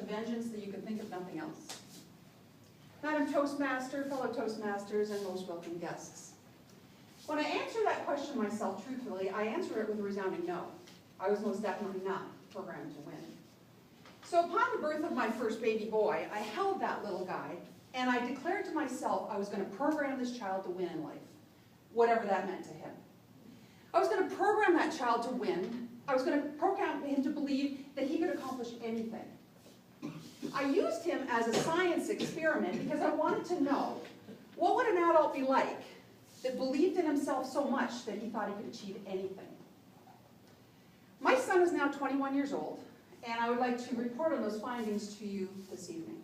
vengeance that you could think of nothing else. Madam Toastmaster, fellow Toastmasters, and most welcome guests. When I answer that question myself truthfully, I answer it with a resounding no. I was most definitely not programmed to win. So upon the birth of my first baby boy, I held that little guy, and I declared to myself I was going to program this child to win in life, whatever that meant to him. I was going to program that child to win. I was going to program him to believe that he could accomplish anything. I used him as a science experiment because I wanted to know, what would an adult be like that believed in himself so much that he thought he could achieve anything? My son is now 21 years old, and I would like to report on those findings to you this evening.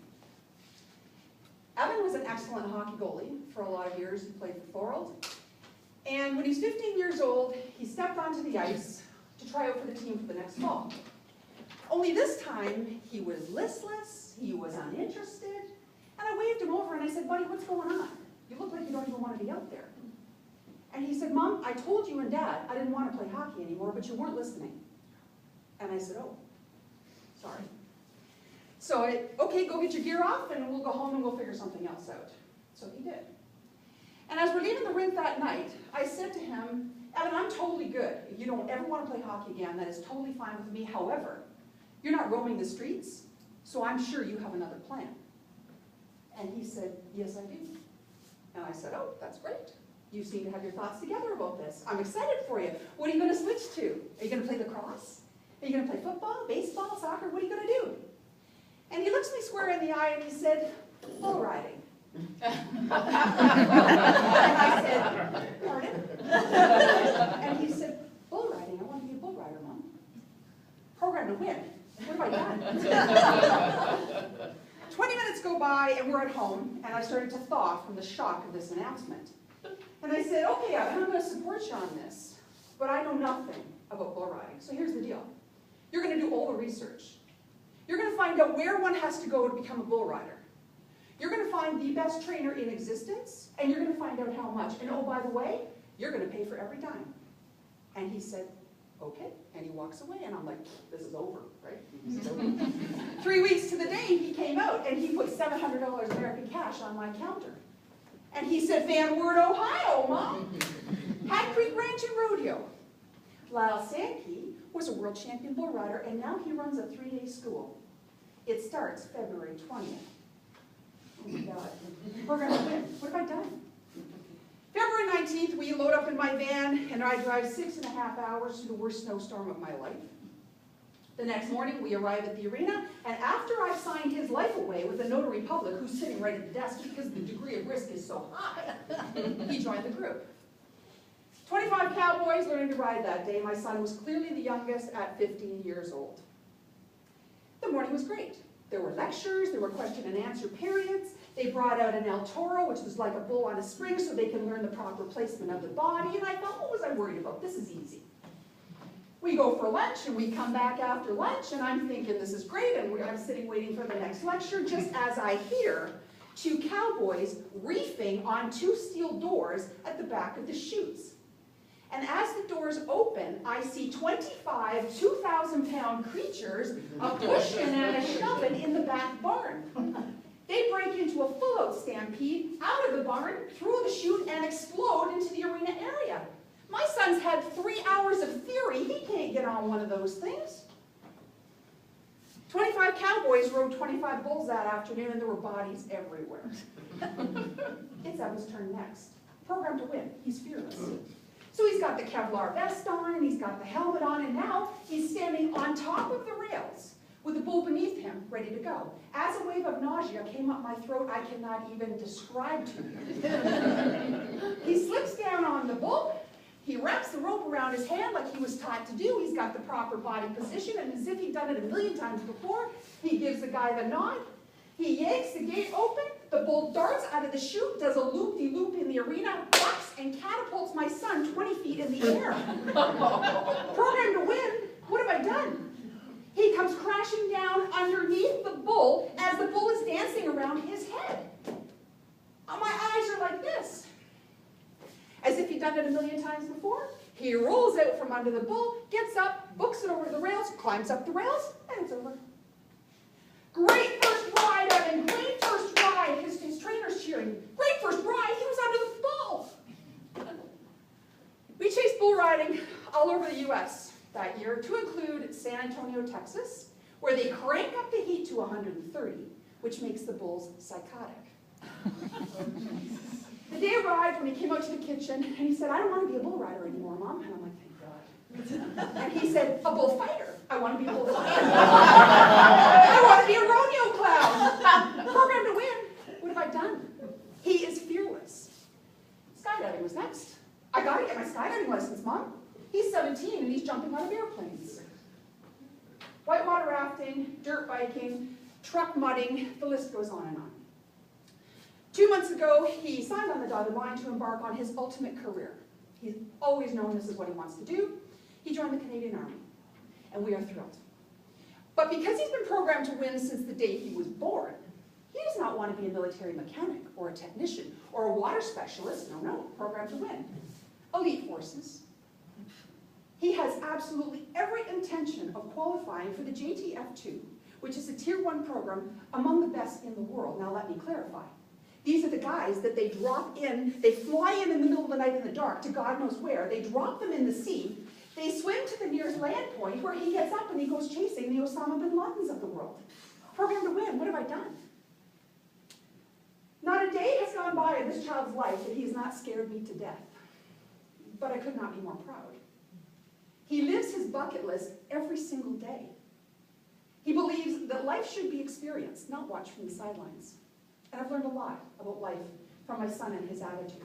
Evan was an excellent hockey goalie for a lot of years. He played for Thorold. And when he's 15 years old, he stepped onto the ice to try out for the team for the next fall. Only this time, he was listless, he was uninterested, and I waved him over and I said, "Buddy, what's going on? You look like you don't even want to be out there." And he said, "Mom, I told you and Dad I didn't want to play hockey anymore, but you weren't listening." And I said, "Oh, sorry." So okay, go get your gear off and we'll go home and we'll figure something else out. So he did. And as we're leaving the rink that night, I said to him, "Evan, I'm totally good. If you don't ever want to play hockey again, that is totally fine with me. However, you're not roaming the streets, so I'm sure you have another plan." And he said, "Yes, I do." And I said, "Oh, that's great. You seem to have your thoughts together about this. I'm excited for you. What are you going to switch to? Are you going to play lacrosse? Are you going to play football, baseball, soccer? What are you going to do?" And he looks me square in the eye and he said, "Bull riding." And I said, "Pardon?" And he said, "Bull riding. I want to be a bull rider, Mom. Programmed to win. What have I done?" 20 minutes go by and we're at home, and I started to thaw from the shock of this announcement. And I said, "Okay, Evan, I'm going to support you on this, but I know nothing about bull riding. So here's the deal. You're going to do all the research. You're going to find out where one has to go to become a bull rider. You're going to find the best trainer in existence, and you're going to find out how much. And oh, by the way, you're going to pay for every dime." And he said, "Okay," and he walks away, and I'm like, this is over, right? This is over. 3 weeks to the day, he came out, and he put $700 American cash on my counter. And he said, "Van Wert, Ohio, Mom. Hat Creek Ranch and Rodeo. Lyle Sankey was a world champion bull rider, and now he runs a 3-day school. It starts February 20th. Oh my God. We're going to win. What have I done? February 19th, we load up in my van, and I drive 6.5 hours through the worst snowstorm of my life. The next morning, we arrive at the arena, and after I've signed his life away with a notary public who's sitting right at the desk because the degree of risk is so high, he joined the group. 25 cowboys learning to ride that day. My son was clearly the youngest at 15 years old. The morning was great. There were lectures, there were question and answer periods. They brought out an El Toro, which was like a bull on a spring, so they can learn the proper placement of the body. And I thought, what was I worried about? This is easy. We go for lunch, and we come back after lunch, and I'm thinking this is great, and I'm sitting waiting for the next lecture, just as I hear 2 cowboys reefing on 2 steel doors at the back of the chutes. And as the doors open, I see 25 2,000-pound creatures a-pushing and a-shoving in the back barn. They break into a full-out stampede out of the barn, through the chute, and explode into the arena area. My son's had 3 hours of theory. He can't get on one of those things. 25 cowboys rode 25 bulls that afternoon, and there were bodies everywhere. It's Evan's turn next. Programmed to win. He's fearless. So he's got the Kevlar vest on, and he's got the helmet on, and now he's standing on top of the rails with the bull beneath him, ready to go. As a wave of nausea came up my throat, I cannot even describe to you. He slips down on the bull. He wraps the rope around his hand like he was taught to do. He's got the proper body position, and as if he'd done it a million times before, he gives the guy the nod. He yanks the gate open. The bull darts out of the chute, does a loop-de-loop in the arena, bucks, and catapults my son 20 feet in the air. Programmed to win. What have I done? He comes crashing down underneath the bull as the bull is dancing around his head. My eyes are like this. As if he'd done it a million times before, he rolls out from under the bull, gets up, books it over the rails, climbs up the rails, and it's over. Great US that year, to include San Antonio, Texas, where they crank up the heat to 130, which makes the bulls psychotic. The day arrived when he came out to the kitchen, and he said, I don't want to be a bull rider anymore, Mom. And I'm like, thank God. And he said, a bullfighter. I want to be a bullfighter. I want to be a rodeo clown. Programmed to win. What have I done? He is fearless. Skydiving was next. I got to get my skydiving license, Mom. He's 17 and he's jumping out of airplanes. Whitewater rafting, dirt biking, truck mudding, the list goes on and on. 2 months ago, he signed on the dotted line to embark on his ultimate career. He's always known this is what he wants to do. He joined the Canadian Army, and we are thrilled. But because he's been programmed to win since the day he was born, he does not want to be a military mechanic or a technician or a water specialist. No, programmed to win. Elite forces. He has absolutely every intention of qualifying for the JTF2, which is a Tier 1 program among the best in the world. Now let me clarify. These are the guys that they drop in, they fly in the middle of the night in the dark to God knows where, they drop them in the sea, they swim to the nearest land point where he gets up and he goes chasing the Osama bin Ladens of the world. Programmed to win, what have I done? Not a day has gone by in this child's life that he has not scared me to death. But I could not be more proud. He lives his bucket list every single day. He believes that life should be experienced, not watched from the sidelines. And I've learned a lot about life from my son and his attitude.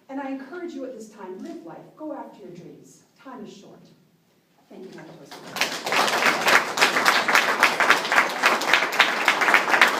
And I encourage you at this time, live life, go after your dreams. Time is short. Thank you, Dr.